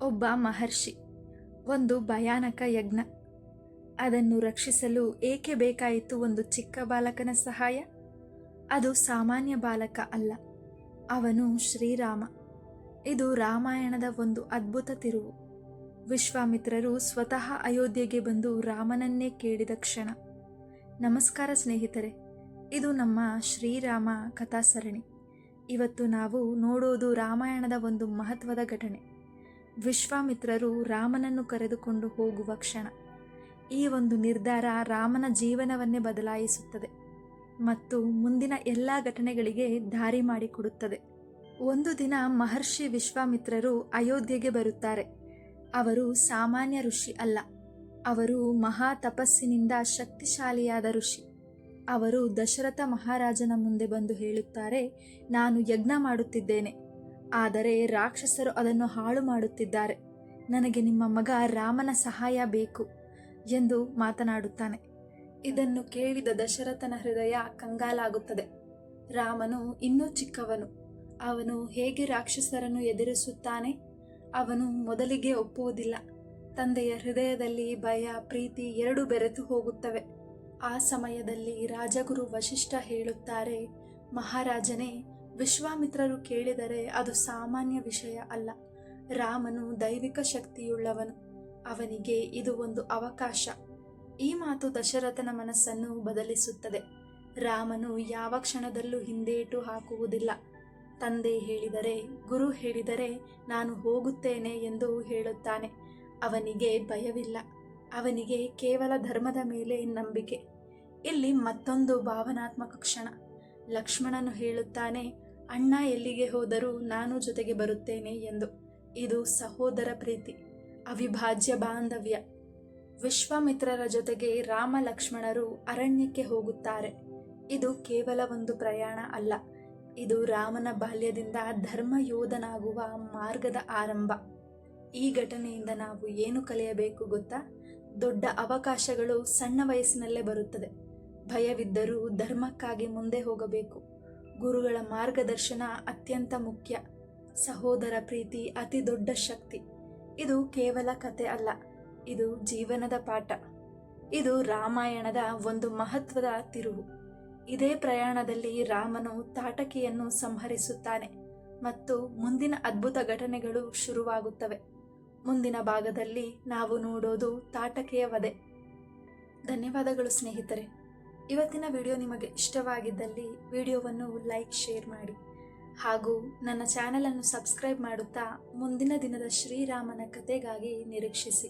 ಒಬ್ಬ ಮಹರ್ಷಿ, ಒಂದು ಭಯಾನಕ ಯಜ್ಞ. ಅದನ್ನು ರಕ್ಷಿಸಲು ಏಕೆ ಬೇಕಾಯಿತು ಒಂದು ಚಿಕ್ಕ ಬಾಲಕನ ಸಹಾಯ? ಅದು ಸಾಮಾನ್ಯ ಬಾಲಕ ಅಲ್ಲ, ಅವನು ಶ್ರೀರಾಮ. ಇದು ರಾಮಾಯಣದ ಒಂದು ಅದ್ಭುತ ತಿರುವು. ವಿಶ್ವಾಮಿತ್ರರು ಸ್ವತಃ ಅಯೋಧ್ಯೆಗೆ ಬಂದು ರಾಮನನ್ನೇ ಕೇಳಿದ ಕ್ಷಣ. ನಮಸ್ಕಾರ ಸ್ನೇಹಿತರೆ, ಇದು ನಮ್ಮ ಶ್ರೀರಾಮ ಕಥಾಸರಣಿ. ಇವತ್ತು ನಾವು ನೋಡೋದು ರಾಮಾಯಣದ ಒಂದು ಮಹತ್ವದ ಘಟನೆ. ವಿಶ್ವಾಮಿತ್ರರು ರಾಮನನ್ನು ಕರೆದುಕೊಂಡು ಹೋಗುವ ಕ್ಷಣ. ಈ ಒಂದು ನಿರ್ಧಾರ ರಾಮನ ಜೀವನವನ್ನೇ ಬದಲಾಯಿಸುತ್ತದೆ ಮತ್ತು ಮುಂದಿನ ಎಲ್ಲ ಘಟನೆಗಳಿಗೆ ದಾರಿ ಮಾಡಿಕೊಡುತ್ತದೆ. ಒಂದು ದಿನ ಮಹರ್ಷಿ ವಿಶ್ವಾಮಿತ್ರರು ಅಯೋಧ್ಯೆಗೆ ಬರುತ್ತಾರೆ. ಅವರು ಸಾಮಾನ್ಯ ಋಷಿ ಅಲ್ಲ, ಅವರು ಮಹಾ ತಪಸ್ಸಿನಿಂದ ಶಕ್ತಿಶಾಲಿಯಾದ ಋಷಿ. ಅವರು ದಶರಥ ಮಹಾರಾಜನ ಮುಂದೆ ಬಂದು ಹೇಳುತ್ತಾರೆ, ನಾನು ಯಜ್ಞ ಮಾಡುತ್ತಿದ್ದೇನೆ, ಆದರೆ ರಾಕ್ಷಸರು ಅದನ್ನು ಹಾಳು ಮಾಡುತ್ತಿದ್ದಾರೆ. ನನಗೆ ನಿಮ್ಮ ಮಗ ರಾಮನ ಸಹಾಯ ಬೇಕು ಎಂದು ಮಾತನಾಡುತ್ತಾನೆ. ಇದನ್ನು ಕೇಳಿದ ದಶರಥನ ಹೃದಯ ಕಂಗಾಲಾಗುತ್ತದೆ. ರಾಮನು ಇನ್ನೂ ಚಿಕ್ಕವನು, ಅವನು ಹೇಗೆ ರಾಕ್ಷಸರನ್ನು ಎದುರಿಸುತ್ತಾನೆ? ಅವನು ಮೊದಲಿಗೆ ಒಪ್ಪುವುದಿಲ್ಲ. ತಂದೆಯ ಹೃದಯದಲ್ಲಿ ಭಯ, ಪ್ರೀತಿ ಎರಡೂ ಬೆರೆತು ಹೋಗುತ್ತವೆ. ಆ ಸಮಯದಲ್ಲಿ ರಾಜಗುರು ವಶಿಷ್ಠ ಹೇಳುತ್ತಾರೆ, ಮಹಾರಾಜನೇ, ವಿಶ್ವಾಮಿತ್ರರು ಕೇಳಿದರೆ ಅದು ಸಾಮಾನ್ಯ ವಿಷಯ ಅಲ್ಲ. ರಾಮನು ದೈವಿಕ ಶಕ್ತಿಯುಳ್ಳವನು, ಅವನಿಗೆ ಇದು ಒಂದು ಅವಕಾಶ. ಈ ಮಾತು ದಶರಥನ ಮನಸ್ಸನ್ನು ಬದಲಿಸುತ್ತದೆ. ರಾಮನು ಯಾವ ಕ್ಷಣದಲ್ಲೂ ಹಿಂದೇಟು ಹಾಕುವುದಿಲ್ಲ. ತಂದೆ ಹೇಳಿದರೆ, ಗುರು ಹೇಳಿದರೆ ನಾನು ಹೋಗುತ್ತೇನೆ ಎಂದು ಹೇಳುತ್ತಾನೆ. ಅವನಿಗೆ ಭಯವಿಲ್ಲ, ಅವನಿಗೆ ಕೇವಲ ಧರ್ಮದ ಮೇಲೆ ನಂಬಿಕೆ. ಇಲ್ಲಿ ಮತ್ತೊಂದು ಭಾವನಾತ್ಮಕ ಕ್ಷಣ. ಲಕ್ಷ್ಮಣನು ಹೇಳುತ್ತಾನೆ, ಅಣ್ಣ ಎಲ್ಲಿಗೆ ಹೋದರೂ ನಾನು ಜೊತೆಗೆ ಬರುತ್ತೇನೆ ಎಂದು. ಇದು ಸಹೋದರ ಪ್ರೀತಿ, ಅವಿಭಾಜ್ಯ ಬಾಂಧವ್ಯ. ವಿಶ್ವಾಮಿತ್ರರ ಜೊತೆಗೆ ರಾಮ ಲಕ್ಷ್ಮಣರು ಅರಣ್ಯಕ್ಕೆ ಹೋಗುತ್ತಾರೆ. ಇದು ಕೇವಲ ಒಂದು ಪ್ರಯಾಣ ಅಲ್ಲ, ಇದು ರಾಮನ ಬಾಲ್ಯದಿಂದ ಧರ್ಮ ಯೋಧನಾಗುವ ಮಾರ್ಗದ ಆರಂಭ. ಈ ಘಟನೆಯಿಂದ ನಾವು ಏನು ಕಲಿಯಬೇಕು ಗೊತ್ತಾ? ದೊಡ್ಡ ಅವಕಾಶಗಳು ಸಣ್ಣ ವಯಸ್ಸಿನಲ್ಲೇ ಬರುತ್ತದೆ. ಭಯವಿದ್ದರೂ ಧರ್ಮಕ್ಕಾಗಿ ಮುಂದೆ ಹೋಗಬೇಕು. ಗುರುಗಳ ಮಾರ್ಗದರ್ಶನ ಅತ್ಯಂತ ಮುಖ್ಯ. ಸಹೋದರ ಪ್ರೀತಿ ಅತಿ ದೊಡ್ಡ ಶಕ್ತಿ. ಇದು ಕೇವಲ ಕತೆ ಅಲ್ಲ, ಇದು ಜೀವನದ ಪಾಠ. ಇದು ರಾಮಾಯಣದ ಒಂದು ಮಹತ್ವದ ತಿರುವು. ಇದೇ ಪ್ರಯಾಣದಲ್ಲಿ ರಾಮನು ತಾಟಕಿಯನ್ನು ಸಂಹರಿಸುತ್ತಾನೆ ಮತ್ತು ಮುಂದಿನ ಅದ್ಭುತ ಘಟನೆಗಳು ಶುರುವಾಗುತ್ತವೆ. ಮುಂದಿನ ಭಾಗದಲ್ಲಿ ನಾವು ನೋಡೋದು ತಾಟಕೆಯ ವಧೆ. ಧನ್ಯವಾದಗಳು ಸ್ನೇಹಿತರೆ. ಇವತ್ತಿನ ವಿಡಿಯೋ ನಿಮಗೆ ಇಷ್ಟವಾಗಿದ್ದಲ್ಲಿ ವಿಡಿಯೋವನ್ನು ಲೈಕ್, ಶೇರ್ ಮಾಡಿ ಹಾಗೂ ನನ್ನ ಚಾನೆಲನ್ನು ಸಬ್ಸ್ಕ್ರೈಬ್ ಮಾಡುತ್ತಾ ಮುಂದಿನ ದಿನದ ಶ್ರೀರಾಮನ ಕಥೆಗಾಗಿ ನಿರೀಕ್ಷಿಸಿ.